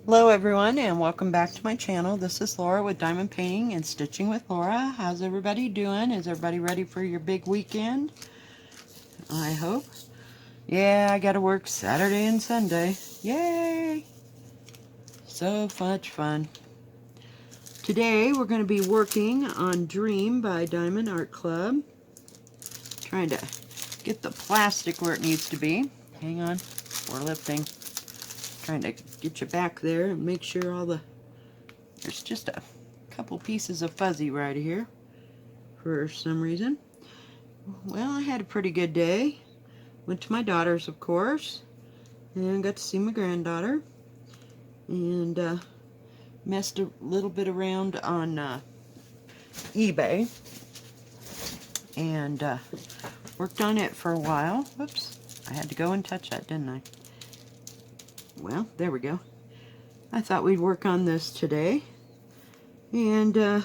Hello everyone and welcome back to my channel. This is Laura with Diamond Painting and Stitching with Laura. How's everybody doing? Is everybody ready for your big weekend? I hope. Yeah, I gotta work Saturday and Sunday. Yay! So much fun. Today we're going to be working on Dream by Diamond Art Club. Trying to get the plastic where it needs to be. Hang on, we're lifting. Trying to get you back there and make sure all the... There's just a couple pieces of fuzzy right here for some reason. Well, I had a pretty good day. Went to my daughter's, of course, and got to see my granddaughter, and messed a little bit around on eBay, and worked on it for a while. Whoops, I had to go and touch that, didn't I? Well, there we go. I thought we'd work on this today, and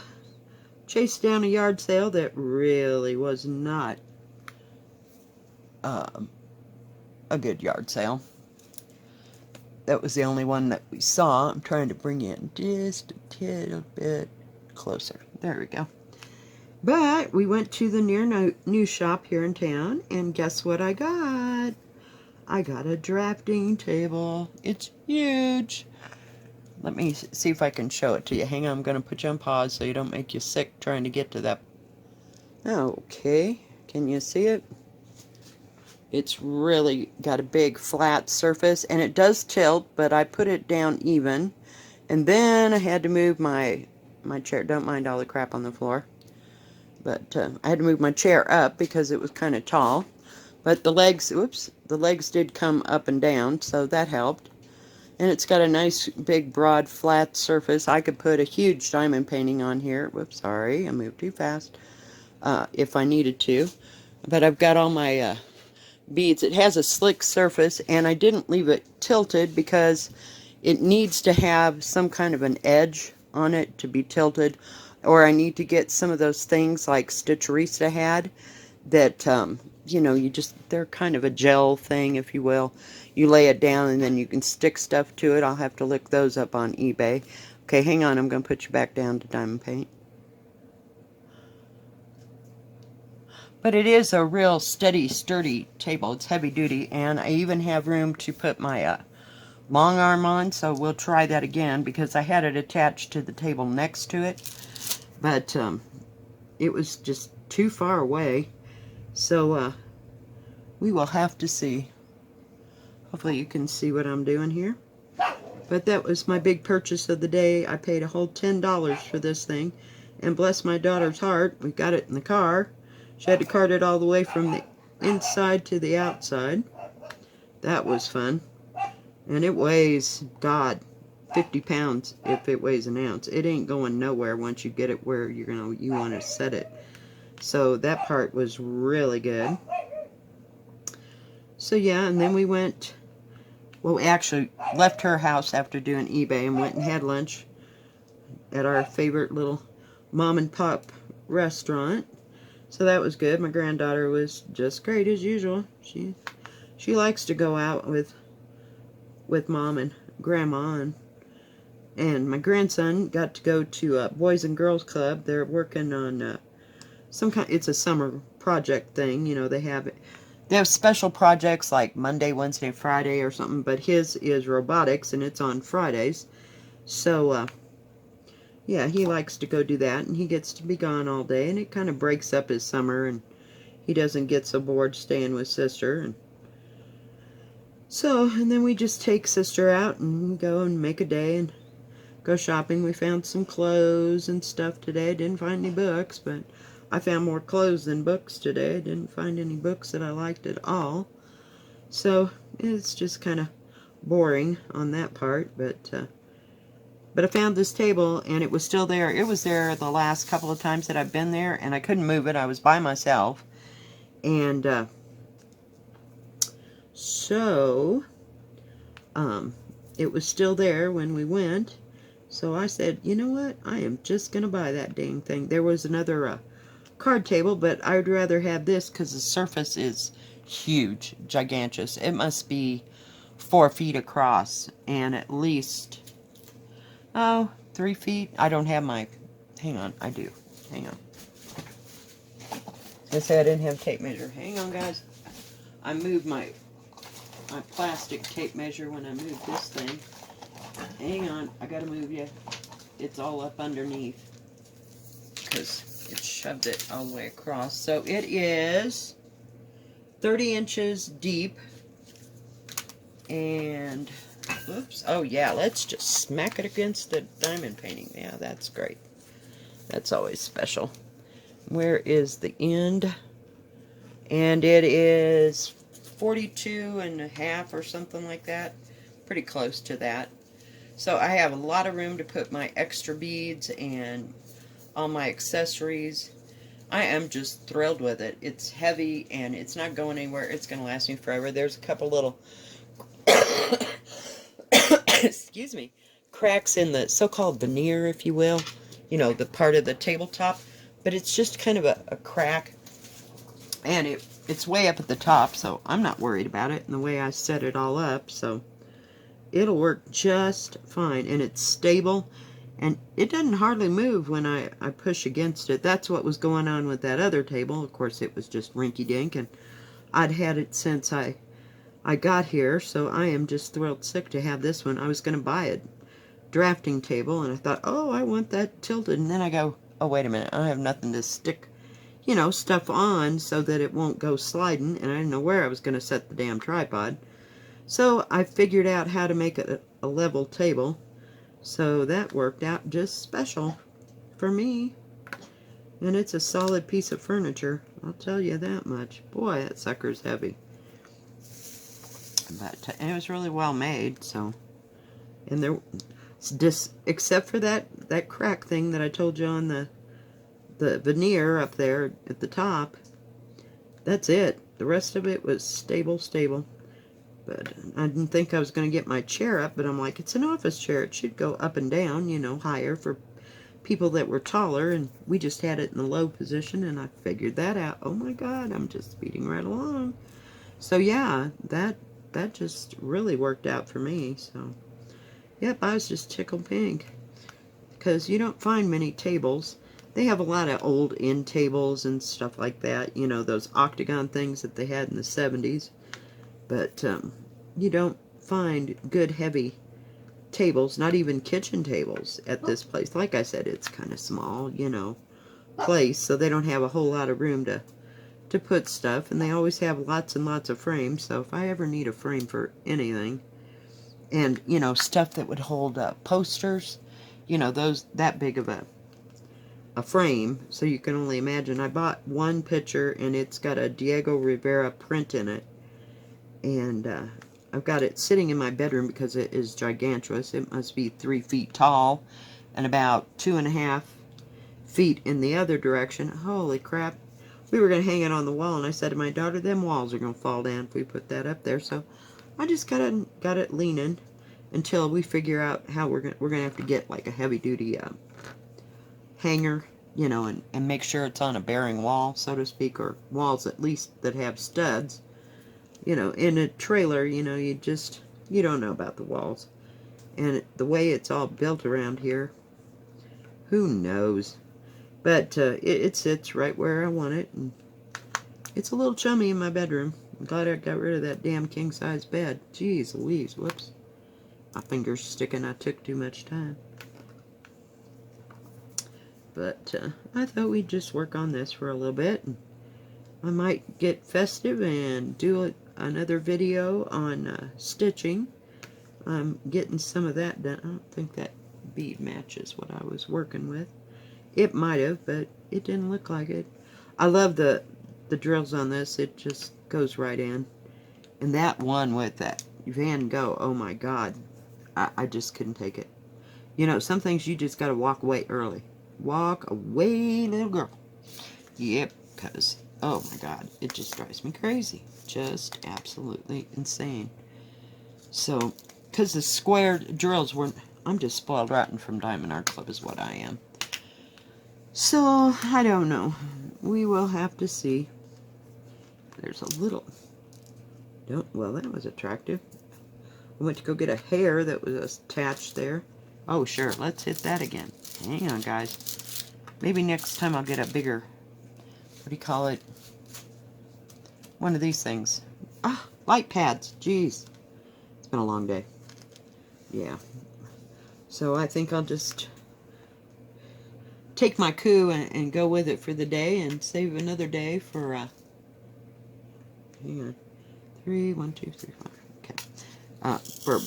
chased down a yard sale that really was not a good yard sale. That was the only one that we saw. I'm trying to bring in just a little bit closer. There we go. But we went to the near new shop here in town, and guess what I got? I got a drafting table. It's huge. Let me see if I can show it to you. Hang on, I'm going to put you on pause so you don't make you sick trying to get to that. Okay, can you see it? It's really got a big flat surface, and it does tilt, but I put it down even. And then I had to move my chair. Don't mind all the crap on the floor. But I had to move my chair up because it was kind of tall. But the legs, whoops, the legs did come up and down, so that helped. And it's got a nice, big, broad, flat surface. I could put a huge diamond painting on here. Whoops, sorry, I moved too fast. If I needed to. But I've got all my beads. It has a slick surface, and I didn't leave it tilted because it needs to have some kind of an edge on it to be tilted, or I need to get some of those things like Stitcherista had that you know, they're kind of a gel thing, if you will. You lay it down and then you can stick stuff to it. I'll have to look those up on eBay. Okay, hang on, I'm going to put you back down to diamond paint. But it is a real steady, sturdy table. It's heavy duty, and I even have room to put my long arm on, so we'll try that again because I had it attached to the table next to it, but it was just too far away, so we will have to see. Hopefully you can see what I'm doing here. But that was my big purchase of the day. I paid a whole $10 for this thing, and bless my daughter's heart, we got it in the car. She had to cart it all the way from the inside to the outside. That was fun. And it weighs, God, 50 pounds if it weighs an ounce. It ain't going nowhere once you get it where you want to set it. So that part was really good. So yeah, and then we went, well, we actually left her house after doing eBay and went and had lunch at our favorite little mom and pop restaurant. So that was good. My granddaughter was just great as usual. She likes to go out with mom and grandma, and my grandson got to go to a Boys and Girls Club. They're working on some kind. It's a summer project thing. You know, they have special projects like Monday, Wednesday, Friday or something. But his is robotics, and it's on Fridays. So yeah, he likes to go do that, and he gets to be gone all day, and it kind of breaks up his summer, and he doesn't get so bored staying with sister. And so, and then we just take sister out and go and make a day and go shopping. We found some clothes and stuff today. Didn't find any books, but I found more clothes than books today. Didn't find any books that I liked at all. So, it's just kind of boring on that part, but I found this table, and it was still there. It was there the last couple of times that I've been there, and I couldn't move it. I was by myself. And so it was still there when we went. So I said, you know what? I am just going to buy that dang thing. There was another card table, but I would rather have this because the surface is huge, gigantic. It must be 4 feet across and at least Oh, 3 feet. I don't have my, hang on, I do. Hang on. I say I didn't have tape measure. Hang on, guys. I moved my plastic tape measure when I moved this thing. Hang on, I gotta move you. It's all up underneath because it shoved it all the way across. So it is 30 inches deep. And, oops, oh yeah, let's just smack it against the diamond painting. Yeah, that's great. That's always special. Where is the end? And it is 42.5 or something like that. Pretty close to that. So I have a lot of room to put my extra beads and all my accessories. I am just thrilled with it. It's heavy and it's not going anywhere. It's going to last me forever. There's a couple little excuse me, cracks in the so-called veneer, if you will. You know, the part of the tabletop. But it's just kind of a crack. And it's way up at the top, so I'm not worried about it. And the way I set it all up, so it'll work just fine. And it's stable. And it doesn't hardly move when I push against it. That's what was going on with that other table. Of course, it was just rinky-dink. And I'd had it since I got here, so I am just thrilled sick to have this one. I was going to buy a drafting table, and I thought, oh, I want that tilted. And then I go, oh, wait a minute. I have nothing to stick, you know, stuff on so that it won't go sliding. And I didn't know where I was going to set the damn tripod. So I figured out how to make it a level table. So that worked out just special for me. And it's a solid piece of furniture. I'll tell you that much. Boy, that sucker's heavy. But and it was really well made, so. And there, just except for that crack thing that I told you on the veneer up there at the top, that's it. The rest of it was stable. But I didn't think I was going to get my chair up, but I'm like, it's an office chair. It should go up and down, you know, higher for people that were taller, and we just had it in the low position, and I figured that out. Oh my God, I'm just speeding right along. So yeah, that just really worked out for me. So, yep, I was just tickled pink. Because you don't find many tables. They have a lot of old end tables and stuff like that. You know, those octagon things that they had in the 70s. But you don't find good heavy tables, not even kitchen tables at this place. Like I said, it's kind of small, you know, place. So they don't have a whole lot of room to put stuff, and they always have lots and lots of frames. So if I ever need a frame for anything, and you know, stuff that would hold posters, you know, those that big of a frame, so you can only imagine. I bought one picture, and it's got a Diego Rivera print in it, and I've got it sitting in my bedroom because it is gigantuous. It must be 3 feet tall and about 2.5 feet in the other direction. Holy crap. We were going to hang it on the wall, and I said to my daughter, them walls are going to fall down if we put that up there. So I just got it leaning until we figure out how we're going to have to get like a heavy-duty hanger, you know, and make sure it's on a bearing wall, so to speak, or walls at least that have studs. You know, in a trailer, you know, you don't know about the walls. And the way it's all built around here, who knows? But it sits right where I want it, and it's a little chummy in my bedroom. I'm glad I got rid of that damn king-size bed. Jeez Louise, whoops. My finger's sticking, I took too much time. But I thought we'd just work on this for a little bit. And I might get festive and do another video on stitching. I'm getting some of that done. I don't think that bead matches what I was working with. It might have, but it didn't look like it. I love the drills on this. It just goes right in. And that one with that Van Gogh, oh my God. I just couldn't take it. You know, some things you just got to walk away early. Walk away, little girl. Yep, because, oh my God, it just drives me crazy. Just absolutely insane. So, because the square drills were, I'm just spoiled rotten from Diamond Art Club is what I am. So, I don't know. We will have to see. There's a little, well, that was attractive. I went to go get a hair that was attached there. Oh, sure. Let's hit that again. Hang on, guys. Maybe next time I'll get a bigger, what do you call it? One of these things. Ah, light pads. Jeez. It's been a long day. Yeah. So I think I'll just take my coup and go with it for the day and save another day for, hang on. 3, 1, 2, 3, 4. Okay. For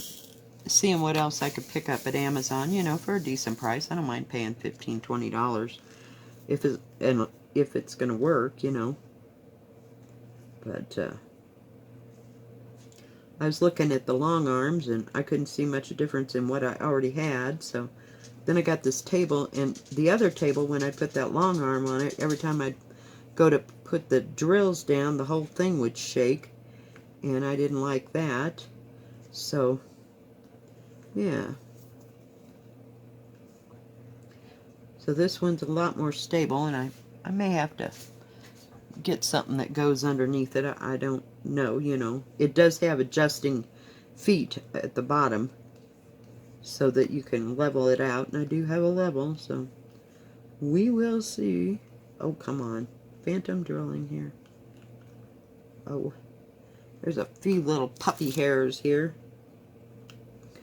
seeing what else I could pick up at Amazon, you know, for a decent price. I don't mind paying $15, $20 if it's gonna work, you know. But I was looking at the long arms and I couldn't see much difference in what I already had. So then I got this table, and the other table, when I put that long arm on it, every time I'd go to put the drills down, the whole thing would shake, and I didn't like that. So yeah. So this one's a lot more stable, and I may have to get something that goes underneath it. I don't know, you know. It does have adjusting feet at the bottom so that you can level it out, and I do have a level, so we will see. Oh, come on. Phantom drilling here. Oh, there's a few little puffy hairs here.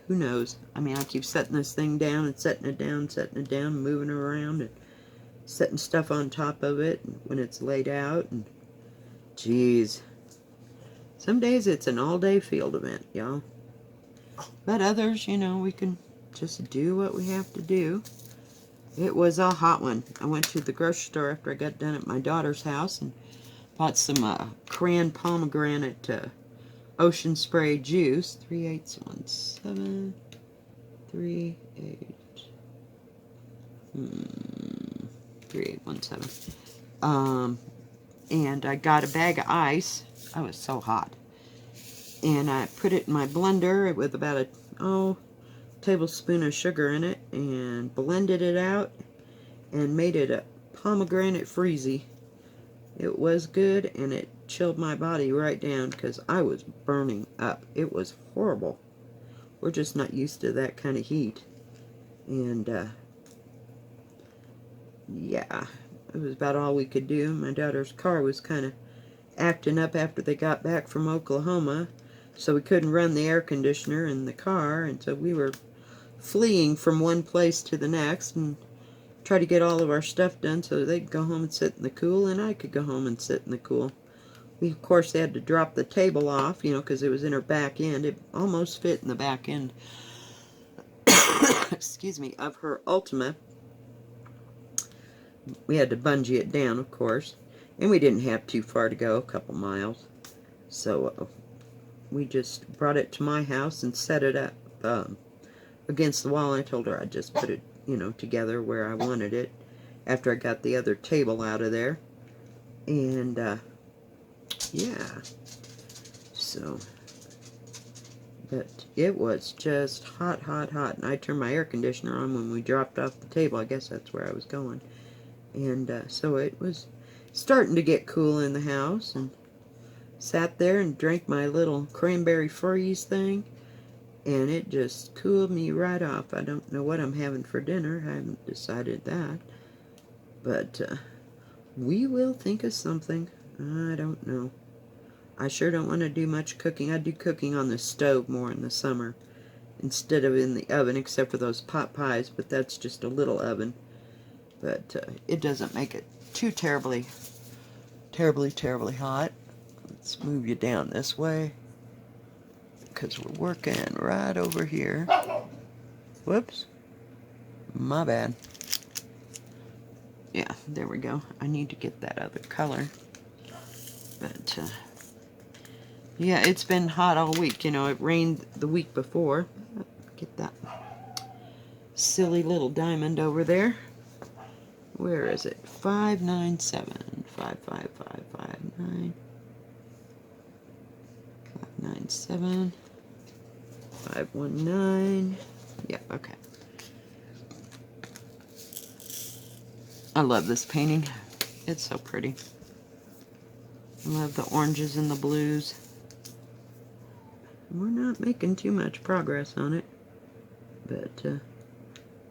Who knows? I mean, I keep setting this thing down and setting it down, moving it around and setting stuff on top of it when it's laid out. And geez, some days it's an all-day field event, y'all. But others, you know, we can just do what we have to do. It was a hot one. I went to the grocery store after I got done at my daughter's house and bought some cran pomegranate ocean spray juice. 3817 38 3817. And I got a bag of ice. I was so hot. And I put it in my blender with about a tablespoon of sugar in it and blended it out and made it a pomegranate freezy. It was good, and it chilled my body right down because I was burning up. It was horrible. We're just not used to that kind of heat. And yeah, it was about all we could do. My daughter's car was kind of acting up after they got back from Oklahoma, so we couldn't run the air conditioner in the car, and so we were fleeing from one place to the next and try to get all of our stuff done so they could go home and sit in the cool, and I could go home and sit in the cool. We, of course, had to drop the table off, you know, because it was in her back end. It almost fit in the back end, excuse me, of her Ultima. We had to bungee it down, of course, and we didn't have too far to go, a couple miles. So we just brought it to my house and set it up against the wall. I told her I'd just put it, you know, together where I wanted it after I got the other table out of there. And yeah, so, but it was just hot, hot, hot. And I turned my air conditioner on when we dropped off the table. I guess that's where I was going. And so it was starting to get cool in the house, and sat there and drank my little cranberry freeze thing, and it just cooled me right off. I don't know what I'm having for dinner. I haven't decided that, but we will think of something. I don't know. I sure don't want to do much cooking. I do cooking on the stove more in the summer instead of in the oven, except for those pot pies, but that's just a little oven. But it doesn't make it too terribly hot. Let's move you down this way because we're working right over here. Whoops. My bad. Yeah, there we go. I need to get that other color. But, yeah, it's been hot all week. You know, it rained the week before. Get that silly little diamond over there. Where is it? 597. 55559. 597. 519. Yeah, okay. I love this painting. It's so pretty. I love the oranges and the blues. We're not making too much progress on it, but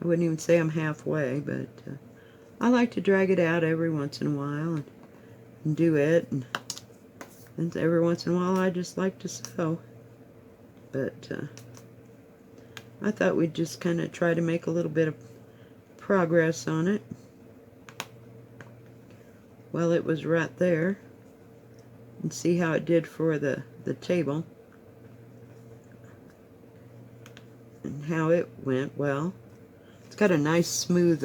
I wouldn't even say I'm halfway, but I like to drag it out every once in a while and do it. And every once in a while I just like to sew. But I thought we'd just kind of try to make a little bit of progress on it. Well, it was right there. And see how it did for the table. And how it went. Well, it's got a nice smooth,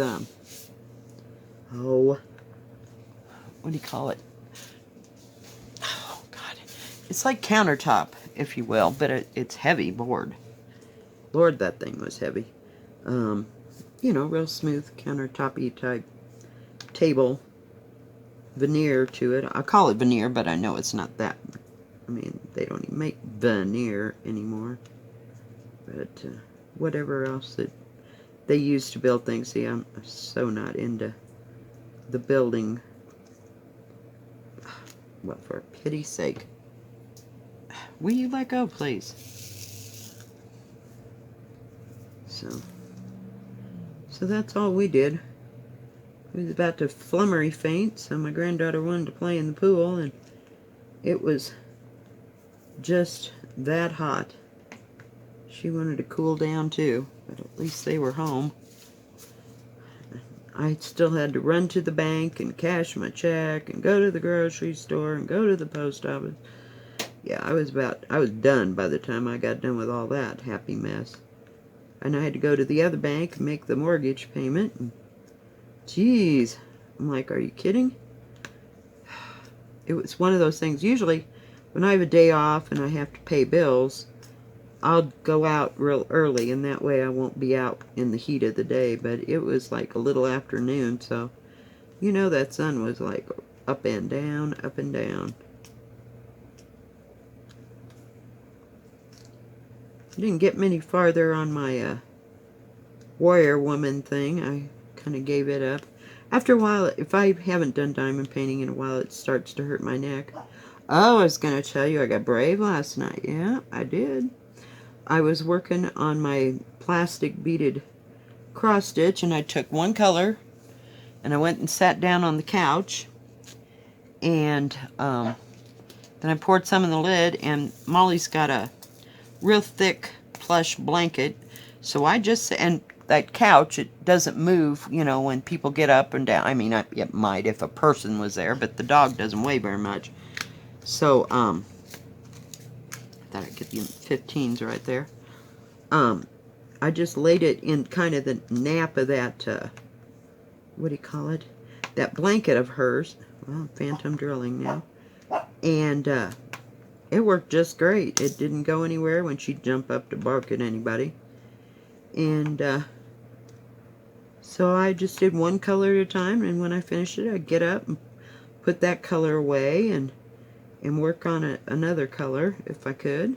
what do you call it? Oh, God. It's like countertop, if you will, but it's heavy board. Lord, that thing was heavy. You know, real smooth countertop-y type table veneer to it. I call it veneer, but I know it's not that. I mean, they don't even make veneer anymore. But whatever else that they use to build things. See, I'm so not into the building. Well, for pity's sake. Will you let go, please? So that's all we did. We was about to flummery faint, so my granddaughter wanted to play in the pool, and it was just that hot. She wanted to cool down too, but at least they were home. I still had to run to the bank and cash my check and go to the grocery store and go to the post office. Yeah, I was done by the time I got done with all that happy mess. And I had to go to the other bank and make the mortgage payment. And geez, I'm like, are you kidding? It was one of those things. Usually, when I have a day off and I have to pay bills, I'll go out real early, and that way I won't be out in the heat of the day. But it was like a little afternoon, so you know that sun was like up and down, up and down. Didn't get many farther on my warrior woman thing. I kind of gave it up. After a while, if I haven't done diamond painting in a while, it starts to hurt my neck. Oh, I was going to tell you I got brave last night. Yeah, I did. I was working on my plastic beaded cross stitch, and I took one color, and I went and sat down on the couch, and then I poured some in the lid, and Molly's got a real thick plush blanket, so I just, and that couch, it doesn't move, you know, when people get up and down. I mean, it might if a person was there, but the dog doesn't weigh very much. So, I thought I'd get the 15s right there. I just laid it in kind of the nap of that, what do you call it? That blanket of hers. Well, phantom drilling now. And, it worked just great. It didn't go anywhere when she'd jump up to bark at anybody. And so I just did one color at a time, and when I finished it, I'd get up and put that color away and work on another color if I could.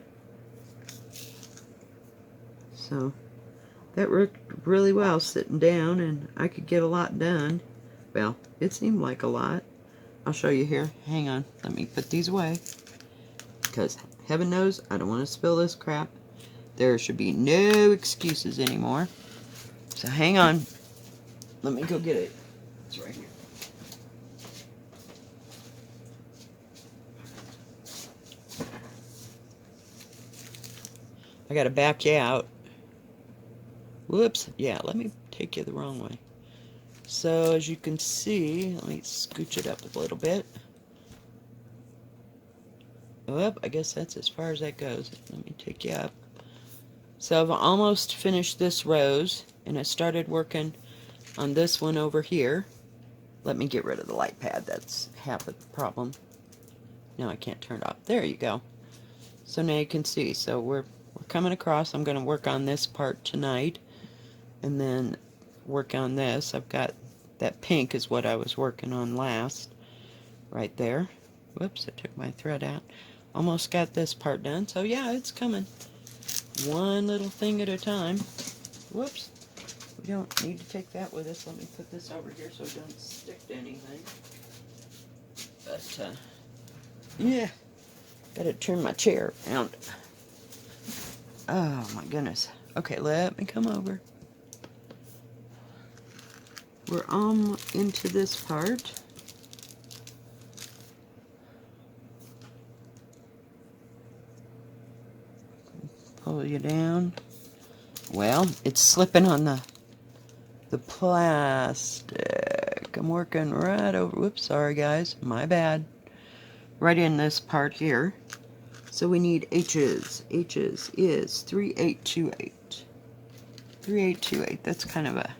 So that worked really well sitting down, and I could get a lot done. Well, it seemed like a lot. I'll show you here. Hang on. Let me put these away. Because heaven knows I don't want to spill this crap. There should be no excuses anymore. So hang on. Let me go get it. It's right here. I gotta back you out. Whoops. Yeah, let me take you the wrong way. So as you can see, let me scooch it up a little bit. Well, I guess that's as far as that goes. Let me take you up. So I've almost finished this rose, and I started working on this one over here. Let me get rid of the light pad. That's half of the problem. Now I can't turn it off. There you go. So now you can see. So we're coming across. I'm going to work on this part tonight, and then work on this. I've got that pink is what I was working on last, right there. Whoops, I took my thread out. Almost got this part done. So yeah, it's coming. One little thing at a time. Whoops. We don't need to take that with us. Let me put this over here so it doesn't stick to anything. But, yeah. Gotta turn my chair around. Oh, my goodness. Okay, let me come over. we're into this part. Pull you down. Well, it's slipping on the plastic. I'm working right over, whoops, sorry guys, my bad. Right in this part here. So we need H's. H's is 3828. 3828, that's kind of a,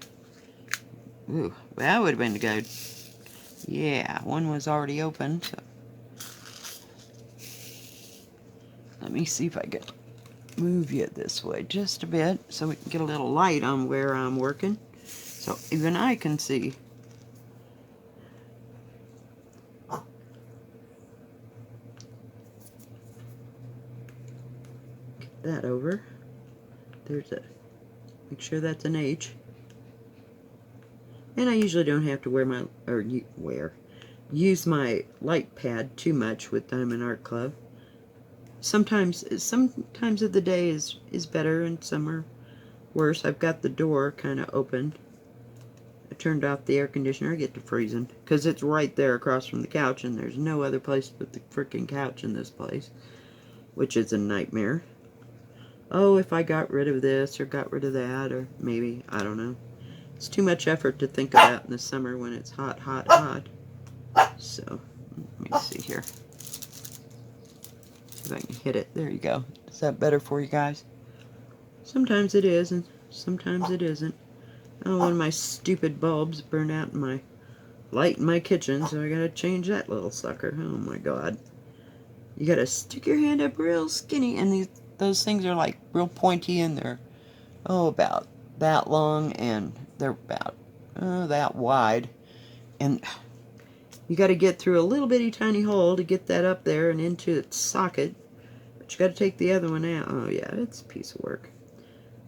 ooh, that would have been good. Yeah, one was already open, so. Let me see if I can move you this way just a bit so we can get a little light on where I'm working. So even I can see. Get that over. There's a, make sure that's an H. And I usually don't have to wear my, or use my light pad too much with Diamond Art Club. Sometimes of the day is better and some are worse. I've got the door kind of open. I turned off the air conditioner. I get to freezing because it's right there across from the couch and there's no other place but the freaking couch in this place, which is a nightmare. Oh, if I got rid of this or got rid of that, or maybe, I don't know. It's too much effort to think about in the summer when it's hot, hot, hot. So, let me see here. If I can hit it. There you go. Is that better for you guys? Sometimes it is, and sometimes it isn't. Oh, one of my stupid bulbs burned out in my light in my kitchen, so I gotta change that little sucker. Oh my god. You gotta stick your hand up real skinny, and those things are like real pointy, and they're, oh, about that long, and they're about that wide. And you got to get through a little bitty tiny hole to get that up there and into its socket. But you got to take the other one out. Oh yeah, it's a piece of work.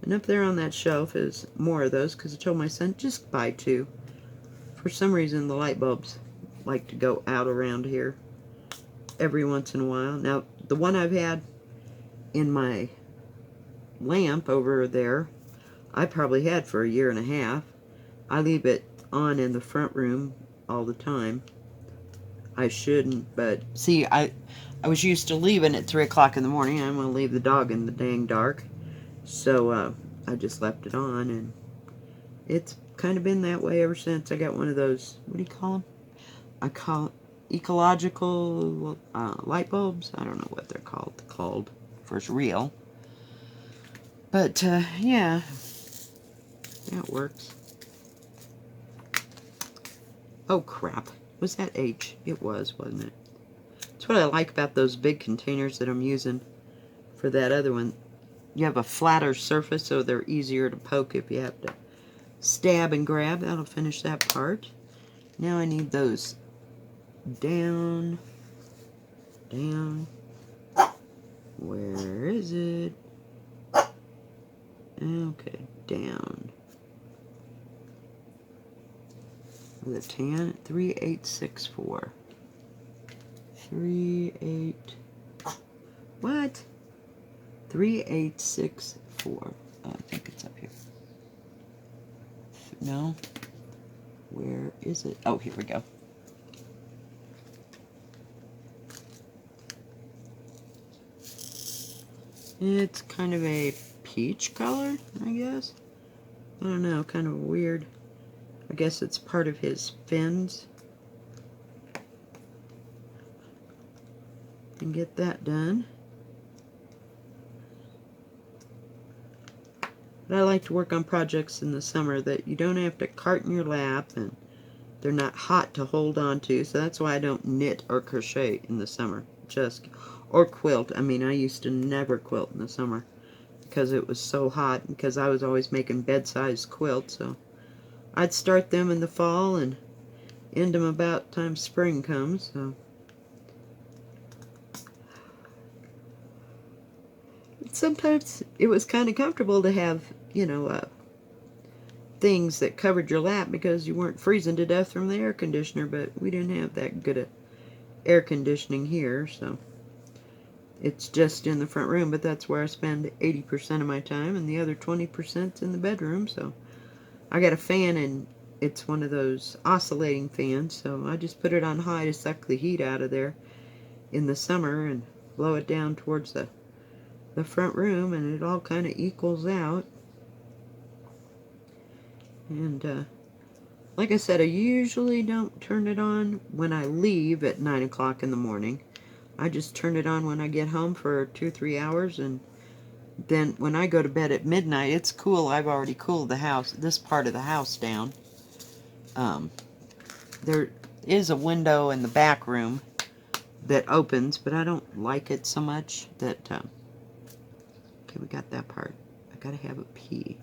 And up there on that shelf is more of those because I told my son, just buy two. For some reason, the light bulbs like to go out around here every once in a while. Now, the one I've had in my lamp over there, I probably had for a year and a half. I leave it on in the front room all the time. I shouldn't, but see, I was used to leaving at 3 o'clock in the morning. I didn't want to leave the dog in the dang dark. So I just left it on, and it's kind of been that way ever since. I got one of those, what do you call them? I call it ecological light bulbs. I don't know what they're called for real. But yeah, that works. Oh crap. Was that H? It was, wasn't it? That's what I like about those big containers that I'm using for that other one. You have a flatter surface, so they're easier to poke if you have to stab and grab. That'll finish that part. Now I need those down. Down. Where is it? Okay, down. With a tan, 3864. 3864. Oh, I think it's up here. No. Where is it? Oh, here we go. It's kind of a peach color, I guess. I don't know, kind of weird. I guess it's part of his fins. And get that done. But I like to work on projects in the summer that you don't have to cart in your lap and they're not hot to hold on to. So that's why I don't knit or crochet in the summer. Or quilt. I mean, I used to never quilt in the summer because it was so hot, because I was always making bed-sized quilts. So I'd start them in the fall and end them about time spring comes. So sometimes it was kind of comfortable to have, you know, things that covered your lap because you weren't freezing to death from the air conditioner, but we didn't have that good of air conditioning here, so it's just in the front room, but that's where I spend 80% of my time, and the other 20%'s in the bedroom. So I got a fan in it's one of those oscillating fans, so I just put it on high to suck the heat out of there in the summer and blow it down towards the front room, and it all kind of equals out. And like I said, I usually don't turn it on when I leave at 9 o'clock in the morning. I just turn it on when I get home for 2 or 3 hours, and then when I go to bed at midnight, it's cool. I've already cooled the house, this part of the house down. There is a window in the back room that opens, but I don't like it so much that, okay, we got that part. I gotta have a P.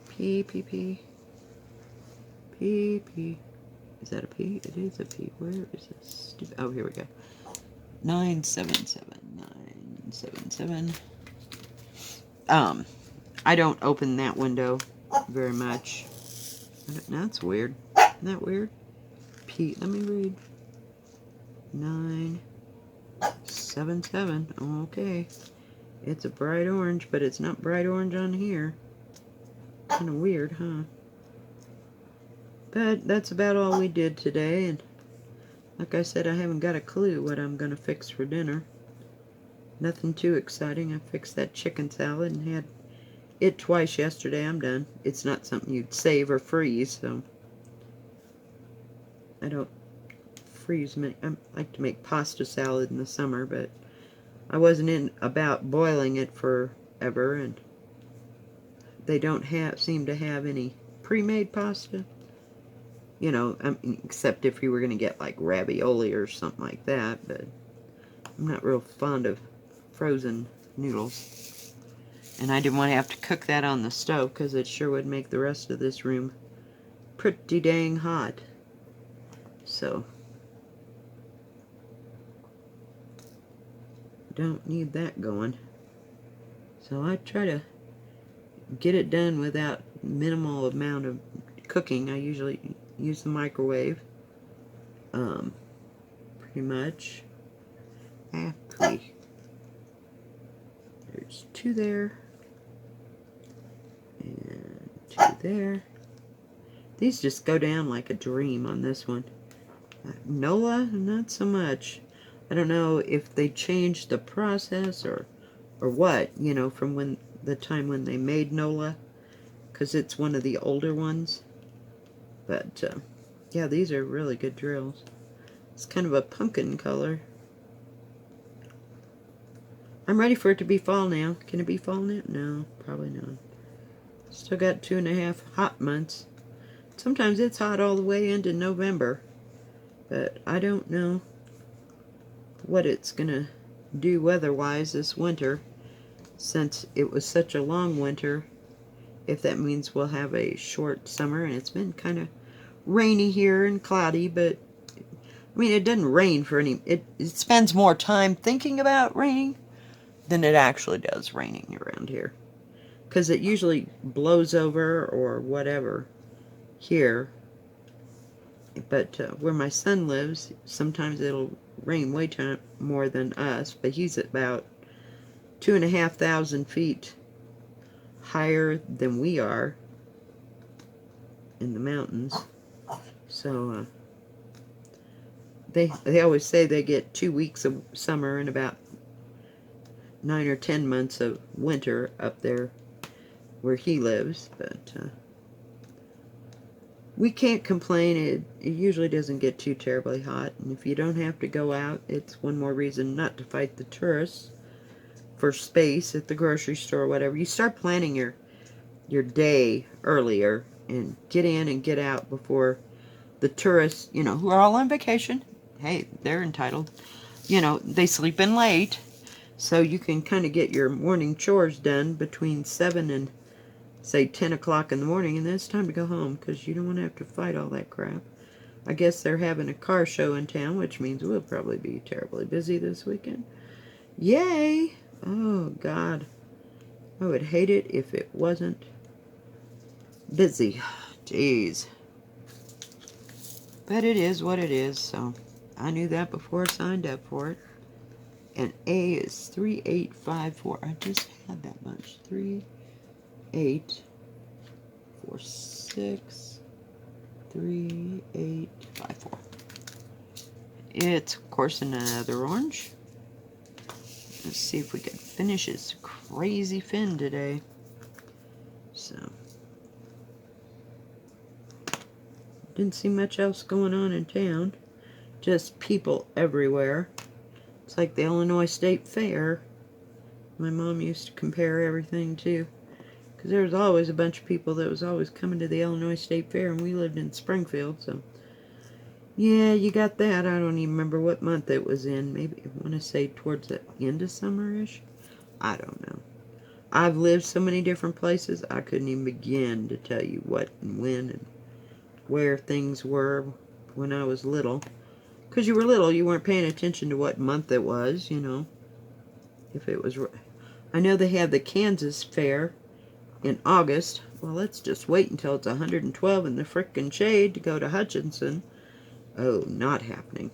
P, P, P. P, P. Is that a P? It is a P. Where is this? Oh, here we go. 977. 977. I don't open that window very much. That's weird. Isn't that weird? P, let me read. 977. Okay. It's a bright orange, but it's not bright orange on here. Kind of weird, huh? But that's about all we did today, and like I said, I haven't got a clue what I'm going to fix for dinner. Nothing too exciting. I fixed that chicken salad and had it twice yesterday. I'm done. It's not something you'd save or freeze, so I don't freeze. I like to make pasta salad in the summer, but I wasn't in about boiling it forever, and they don't seem to have any pre-made pasta. You know, except if you were going to get like ravioli or something like that, but I'm not real fond of frozen noodles. And I didn't want to have to cook that on the stove because it sure would make the rest of this room pretty dang hot. So, don't need that going. So I try to get it done without minimal amount of cooking. I usually use the microwave. Pretty much. There's 2 there. And 2 there. These just go down like a dream on this one. NOLA, not so much. I don't know if they changed the process or what, you know, from the time when they made NOLA, because it's one of the older ones. But yeah, these are really good drills. It's kind of a pumpkin color. I'm ready for it to be fall now. Can it be fall now? No, probably not. Still got 2.5 hot months. Sometimes it's hot all the way into November. But I don't know what it's going to do weather-wise this winter, since it was such a long winter. If that means we'll have a short summer, and it's been kind of rainy here and cloudy, but I mean, it doesn't rain for any, it spends more time thinking about raining than it actually does raining around here, because it usually blows over or whatever here. But where my son lives, sometimes it'll rain way more than us, but he's about 2,500 feet higher than we are in the mountains. So they always say they get 2 weeks of summer and about 9 or 10 months of winter up there where he lives. But we can't complain. It usually doesn't get too terribly hot, and if you don't have to go out, it's one more reason not to fight the tourists for space at the grocery store or whatever. You start planning your day earlier and get in and get out before the tourists, you know, who are all on vacation. Hey, they're entitled. You know, they sleep in late, so you can kind of get your morning chores done between 7 and say 10 o'clock in the morning, and then it's time to go home because you don't want to have to fight all that crap. I guess they're having a car show in town, which means we'll probably be terribly busy this weekend. Yay! Oh, God. I would hate it if it wasn't busy. Jeez. But it is what it is, so I knew that before I signed up for it. And A is 3854. I just had that much. 3846. 3854. It's, of course, another orange. Let's see if we can finish his crazy fin today. So, didn't see much else going on in town. Just people everywhere. It's like the Illinois State Fair. My mom used to compare everything to. Because there was always a bunch of people that was always coming to the Illinois State Fair, and we lived in Springfield, so... Yeah, you got that. I don't even remember what month it was in. Maybe, I want to say towards the end of summer-ish? I don't know. I've lived so many different places, I couldn't even begin to tell you what and when and where things were when I was little. Because you were little, you weren't paying attention to what month it was, you know. If it was... I know they have the Kansas Fair in August. Well, let's just wait until it's 112 in the frickin' shade to go to Hutchinson. Oh, not happening.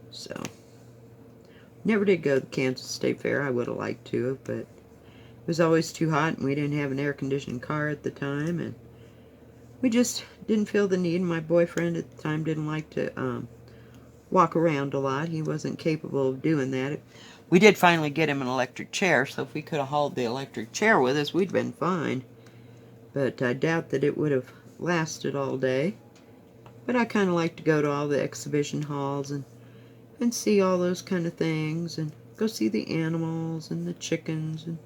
So, never did go to the Kansas State Fair. I would have liked to, but it was always too hot, and we didn't have an air-conditioned car at the time, and we just didn't feel the need. My boyfriend at the time didn't like to walk around a lot. He wasn't capable of doing that. We did finally get him an electric chair, so if we could have hauled the electric chair with us, we'd been fine. But I doubt that it would have lasted all day. But I kind of like to go to all the exhibition halls and see all those kind of things, and go see the animals and the chickens. And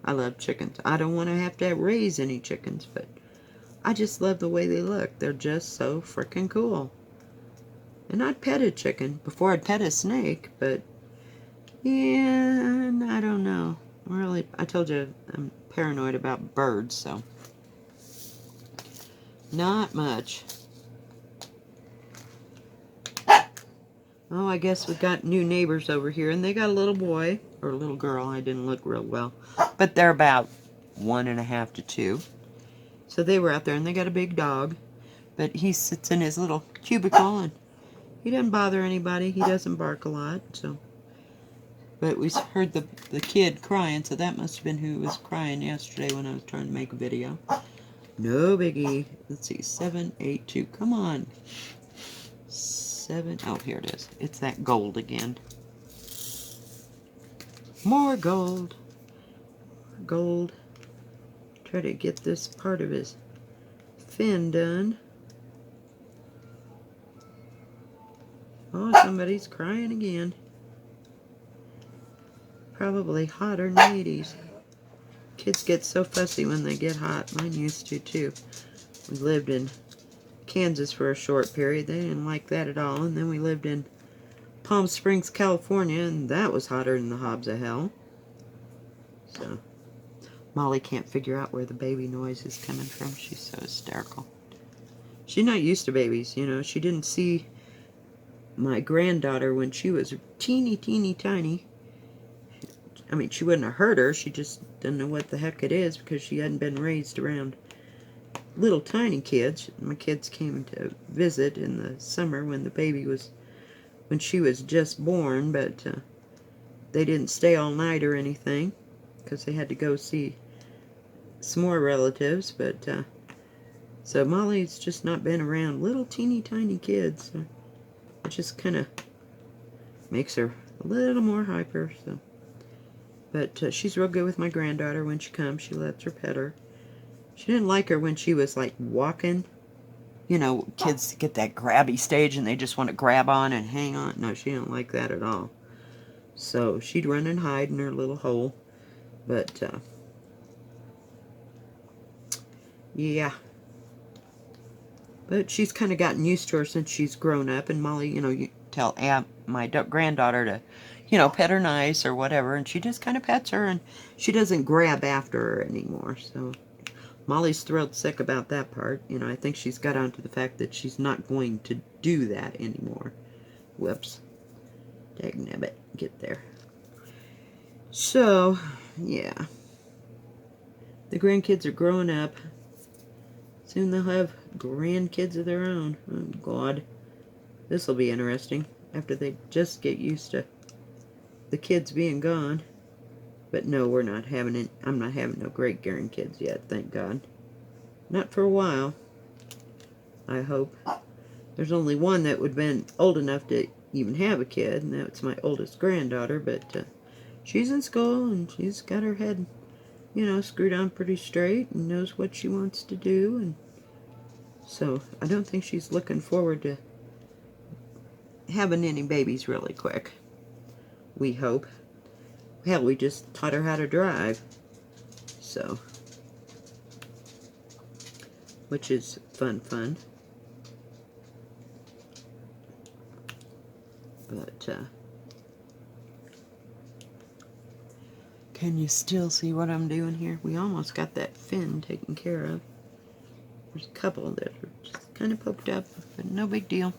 I love chickens. I don't want to have to raise any chickens, but I just love the way they look. They're just so freaking cool. And I'd pet a chicken before I'd pet a snake, but yeah, I don't know. Really, I told you I'm paranoid about birds, so not much. Oh, I guess we got new neighbors over here, and they got a little boy, or a little girl. I didn't look real well, but they're about 1.5 to 2. So they were out there, and they got a big dog, but he sits in his little cubicle, and he doesn't bother anybody. He doesn't bark a lot, so. But we heard the kid crying, so that must have been who was crying yesterday when I was trying to make a video. No biggie. Let's see, 782. Come on. 7. Oh, here it is. It's that gold again. More gold. Gold. Try to get this part of his fin done. Oh, somebody's crying again. Probably hotter than 80s. Kids get so fussy when they get hot. Mine used to, too. We lived in Kansas for a short period. They didn't like that at all. And then we lived in Palm Springs, California, and that was hotter than the Hobbs of Hell. So, Molly can't figure out where the baby noise is coming from. She's so hysterical. She's not used to babies, you know. She didn't see my granddaughter when she was teeny tiny. I mean, she wouldn't have heard her. She just didn't know what the heck it is because she hadn't been raised around little tiny kids. My kids came to visit in the summer when she was just born, but they didn't stay all night or anything because they had to go see some more relatives. But so Molly's just not been around little teeny tiny kids. So it just kind of makes her a little more hyper. So. But she's real good with my granddaughter. When she comes, she lets her pet her. She didn't like her when she was, like, walking. You know, kids get that grabby stage and they just want to grab on and hang on. No, she didn't like that at all. So she'd run and hide in her little hole. But, yeah. But she's kind of gotten used to her since she's grown up. And Molly, you know, you tell my granddaughter to, you know, pet her nice or whatever, and she just kind of pets her, and she doesn't grab after her anymore. So Molly's thrilled sick about that part. You know, I think she's got onto the fact that she's not going to do that anymore. Whoops. Dagnabbit. Get there. So, yeah. The grandkids are growing up. Soon they'll have grandkids of their own. Oh, God. This will be interesting after they just get used to the kids being gone. But no, we're not having it. I'm not having no great grandkids yet, thank God. Not for a while. I hope. There's only one that would have been old enough to even have a kid, and that's my oldest granddaughter, but she's in school, and she's got her head, you know, screwed on pretty straight, and knows what she wants to do, and so I don't think she's looking forward to having any babies really quick. We hope. Hell, we just taught her how to drive, so, which is fun. But, can you still see what I'm doing here? We almost got that fin taken care of. There's a couple that are just kind of poked up, but no big deal.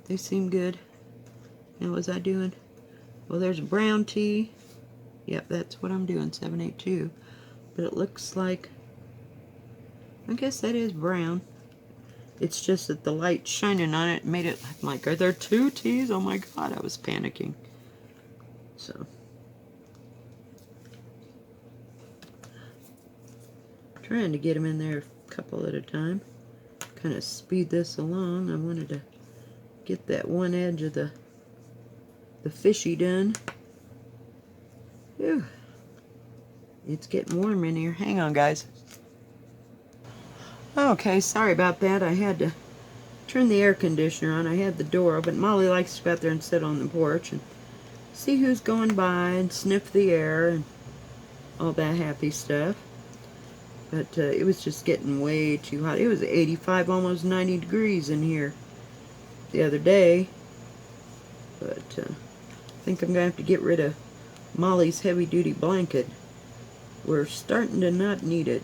They seem good. And what was I doing? Well, there's a brown tee. Yep, that's what I'm doing, 782. But it looks like, I guess that is brown. It's just that the light shining on it made it like, are there two tees? Oh my god, I was panicking. So, trying to get them in there a couple at a time. Kind of speed this along. I wanted to get that one edge of the fishy done. Whew. It's getting warm in here. Hang on, guys. Okay, sorry about that. I had to turn the air conditioner on. I had the door open. Molly likes to go out there and sit on the porch and see who's going by and sniff the air and all that happy stuff. But it was just getting way too hot. It was 85, almost 90 degrees in here the other day. But I think I'm going to have to get rid of Molly's heavy-duty blanket. We're starting to not need it.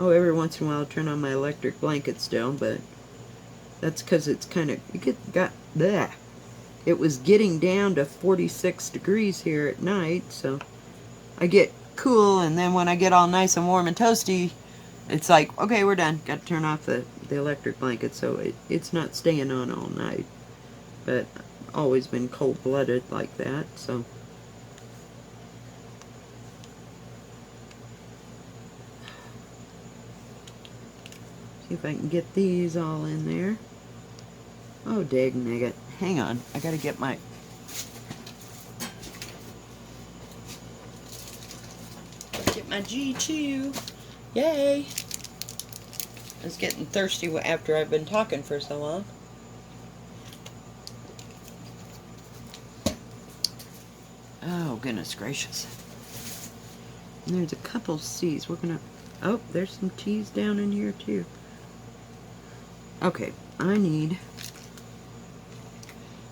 Oh, every once in a while I'll turn on my electric blanket still, but that's because it's kind of, it was getting down to 46 degrees here at night, so I get cool, and then when I get all nice and warm and toasty, it's like, okay, we're done. Got to turn off the electric blanket, so it's not staying on all night. But I've always been cold-blooded like that, so. See if I can get these all in there. Oh, dag-nagget. Hang on. I gotta get my... Get my G2. Yay! I was getting thirsty after I've been talking for so long. Oh, goodness gracious. And there's a couple C's. We're gonna... Oh, there's some T's down in here, too. Okay, I need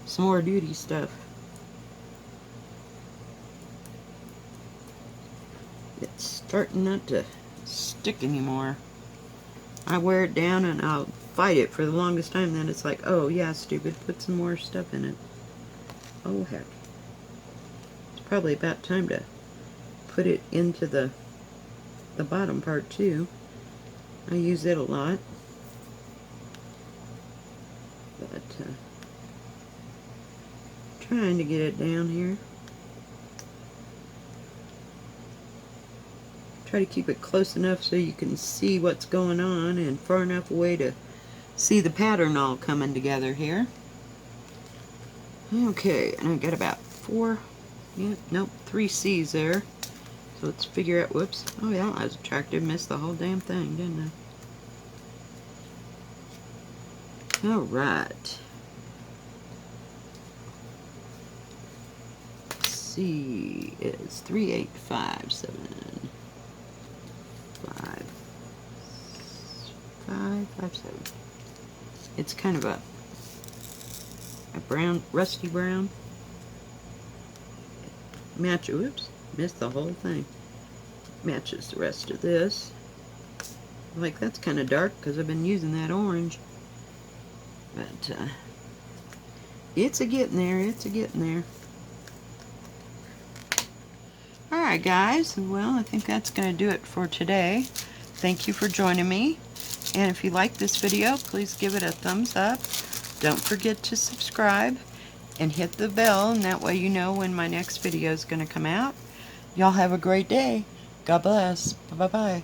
some more duty stuff. It's starting not to stick anymore. I wear it down and I'll fight it for the longest time, then it's like, oh yeah, stupid, put some more stuff in it. Oh heck. It's probably about time to put it into the bottom part too. I use it a lot. But trying to get it down here. Try to keep it close enough so you can see what's going on and far enough away to see the pattern all coming together here. Okay, and I got about 3 C's there. So let's figure out, whoops, oh yeah, I was attractive, missed the whole damn thing, didn't I? Alright. C is 3857557. It's kind of a brown, rusty brown. Match, oops, missed the whole thing. Matches the rest of this. Like, that's kind of dark because I've been using that orange. But, it's a getting there, it's a getting there. Alright guys, well I think that's going to do it for today. Thank you for joining me. And if you like this video, please give it a thumbs up. Don't forget to subscribe and hit the bell, and that way you know when my next video is going to come out. Y'all have a great day. God bless. Bye-bye.